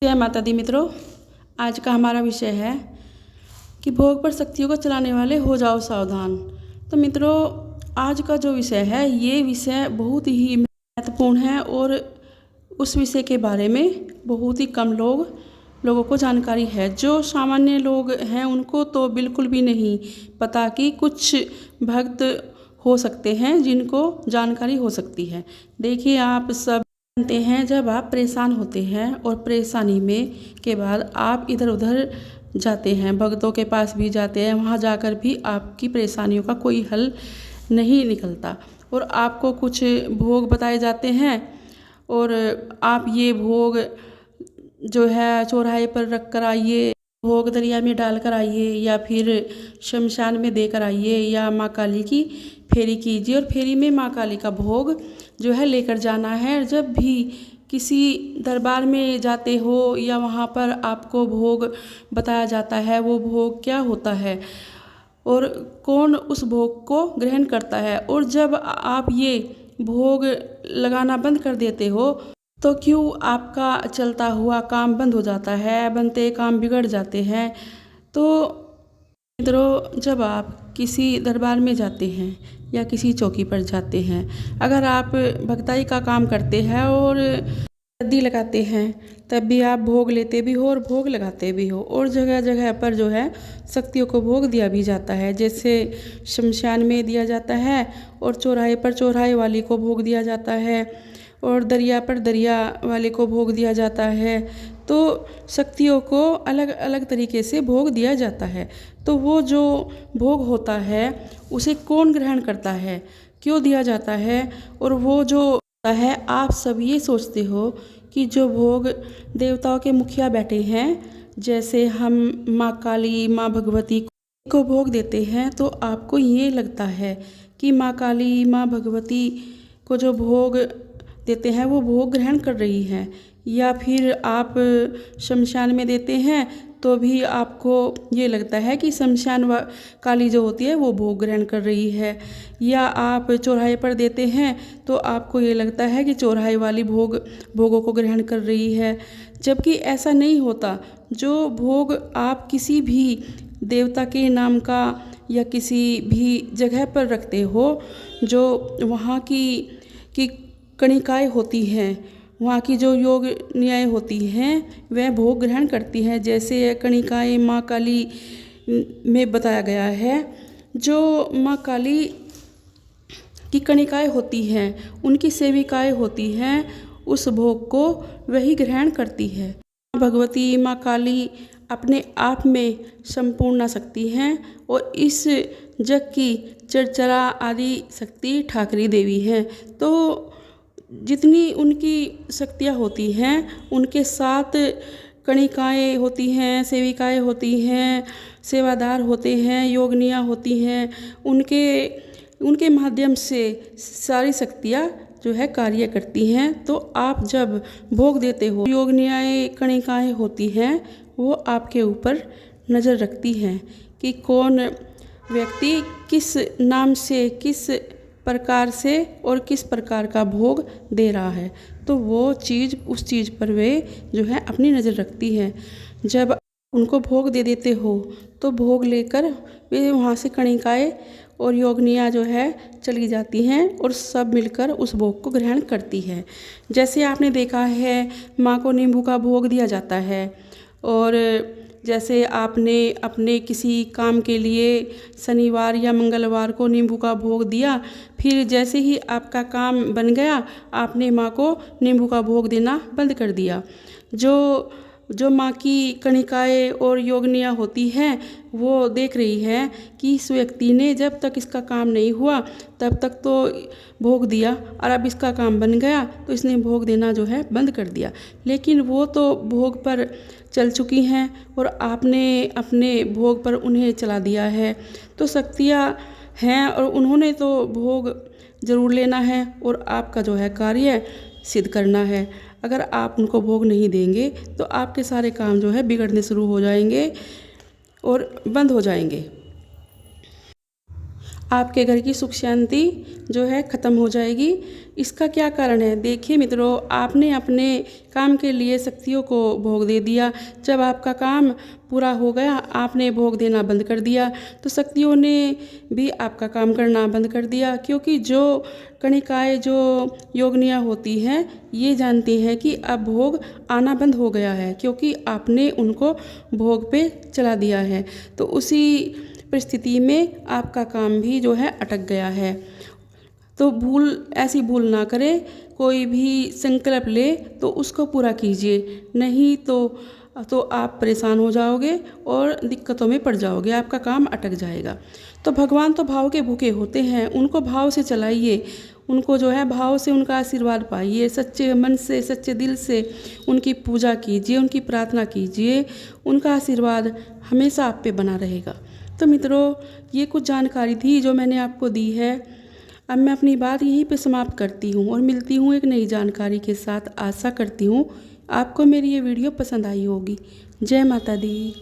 जय माता दी मित्रों, आज का हमारा विषय है कि भोग पर शक्तियों को चलाने वाले हो जाओ सावधान। तो मित्रों, आज का जो विषय है ये विषय बहुत ही महत्वपूर्ण है और उस विषय के बारे में बहुत ही कम लोगों को जानकारी है। जो सामान्य लोग हैं उनको तो बिल्कुल भी नहीं पता कि कुछ भक्त हो सकते हैं जिनको जानकारी हो सकती है। देखिए, आप सब जानते हैं, जब आप परेशान होते हैं और परेशानी में के बाद आप इधर उधर जाते हैं, भक्तों के पास भी जाते हैं, वहाँ जाकर भी आपकी परेशानियों का कोई हल नहीं निकलता और आपको कुछ भोग बताए जाते हैं और आप ये भोग जो है चौराहे पर रख कर आइए, भोग दरिया में डाल कर आइए या फिर शमशान में दे कर आइए या माँ काली की फेरी कीजिए और फेरी में माँ काली का भोग जो है लेकर जाना है। जब भी किसी दरबार में जाते हो या वहाँ पर आपको भोग बताया जाता है, वो भोग क्या होता है और कौन उस भोग को ग्रहण करता है, और जब आप ये भोग लगाना बंद कर देते हो तो क्यों आपका चलता हुआ काम बंद हो जाता है, बनते काम बिगड़ जाते हैं। तो मित्रों, जब आप किसी दरबार में जाते हैं या किसी चौकी पर जाते हैं, अगर आप भक्ताई का काम करते हैं और गद्दी लगाते हैं, तब भी आप भोग लेते भी हो और भोग लगाते भी हो, और जगह जगह पर जो है शक्तियों को भोग दिया भी जाता है। जैसे शमशान में दिया जाता है और चौराहे पर चौराहे वाली को भोग दिया जाता है और दरिया पर दरिया वाले को भोग दिया जाता है। तो शक्तियों को अलग अलग तरीके से भोग दिया जाता है। तो वो जो भोग होता है उसे कौन ग्रहण करता है, क्यों दिया जाता है, और वो जो होता है, आप सब ये सोचते हो कि जो भोग देवताओं के मुखिया बैठे हैं, जैसे हम माँ काली, माँ भगवती को भोग देते हैं, तो आपको ये लगता है कि माँ काली, माँ भगवती को जो भोग देते हैं वो भोग ग्रहण कर रही हैं, या फिर आप शमशान में देते हैं तो भी आपको ये लगता है कि शमशान काली जो होती है वो भोग ग्रहण कर रही है, या आप चौराहे पर देते हैं तो आपको ये लगता है कि चौराहे वाली भोगों को ग्रहण कर रही है। जबकि ऐसा नहीं होता। जो भोग आप किसी भी देवता के नाम का या किसी भी जगह पर रखते हो, जो वहाँ की कणिकाएँ होती हैं, वहाँ की जो योग न्याय होती हैं, वह भोग ग्रहण करती हैं। जैसे कणिकाएँ माँ काली में बताया गया है, जो माँ काली की कणिकाएँ होती हैं, उनकी सेविकाएँ होती हैं, उस भोग को वही ग्रहण करती है। माँ भगवती, माँ काली अपने आप में संपूर्ण शक्ति हैं और इस जग की चरचरा आदि शक्ति ठाकरी देवी हैं। तो जितनी उनकी शक्तियाँ होती हैं, उनके साथ कणिकाएँ होती हैं, सेविकाएँ होती हैं, सेवादार होते हैं, योगनियाँ होती हैं, उनके माध्यम से सारी शक्तियाँ जो है कार्य करती हैं। तो आप जब भोग देते हो, योगनियाँ कणिकाएँ होती हैं, वो आपके ऊपर नज़र रखती हैं कि कौन व्यक्ति किस नाम से, किस प्रकार से और किस प्रकार का भोग दे रहा है। तो वो चीज़, उस चीज़ पर वे जो है अपनी नज़र रखती हैं। जब उनको भोग दे देते हो तो भोग लेकर वे वहाँ से कणिकाएँ और योगनियाँ जो है चली जाती हैं और सब मिलकर उस भोग को ग्रहण करती है। जैसे आपने देखा है, माँ को नींबू का भोग दिया जाता है, और जैसे आपने अपने किसी काम के लिए शनिवार या मंगलवार को नींबू का भोग दिया, फिर जैसे ही आपका काम बन गया, आपने माँ को नींबू का भोग देना बंद कर दिया। जो माँ की कणिकाएँ और योगनियाँ होती हैं, वो देख रही है कि इस व्यक्ति ने जब तक इसका काम नहीं हुआ तब तक तो भोग दिया, और अब इसका काम बन गया तो इसने भोग देना जो है बंद कर दिया। लेकिन वो तो भोग पर चल चुकी हैं और आपने अपने भोग पर उन्हें चला दिया है। तो शक्तियाँ हैं और उन्होंने तो भोग ज़रूर लेना है और आपका जो है कार्य सिद्ध करना है। अगर आप उनको भोग नहीं देंगे तो आपके सारे काम जो है बिगड़ने शुरू हो जाएंगे और बंद हो जाएंगे। आपके घर की सुख शांति जो है ख़त्म हो जाएगी। इसका क्या कारण है? देखिए मित्रों, आपने अपने काम के लिए शक्तियों को भोग दे दिया। जब आपका काम पूरा हो गया, आपने भोग देना बंद कर दिया, तो शक्तियों ने भी आपका काम करना बंद कर दिया। क्योंकि जो कणिकाएँ, जो योगिनियाँ होती हैं, ये जानती हैं कि अब भोग आना बंद हो गया है, क्योंकि आपने उनको भोग पे चला दिया है। तो उसी परिस्थिति में आपका काम भी जो है अटक गया है। तो ऐसी भूल ना करें। कोई भी संकल्प ले तो उसको पूरा कीजिए, नहीं तो आप परेशान हो जाओगे और दिक्कतों में पड़ जाओगे, आपका काम अटक जाएगा। तो भगवान तो भाव के भूखे होते हैं, उनको भाव से चलाइए, उनको जो है भाव से उनका आशीर्वाद पाइए, सच्चे मन से, सच्चे दिल से उनकी पूजा कीजिए, उनकी प्रार्थना कीजिए, उनका आशीर्वाद हमेशा आप पे बना रहेगा। तो मित्रों, ये कुछ जानकारी थी जो मैंने आपको दी है। अब मैं अपनी बात यहीं पे समाप्त करती हूँ और मिलती हूँ एक नई जानकारी के साथ। आशा करती हूँ आपको मेरी ये वीडियो पसंद आई होगी। जय माता दी।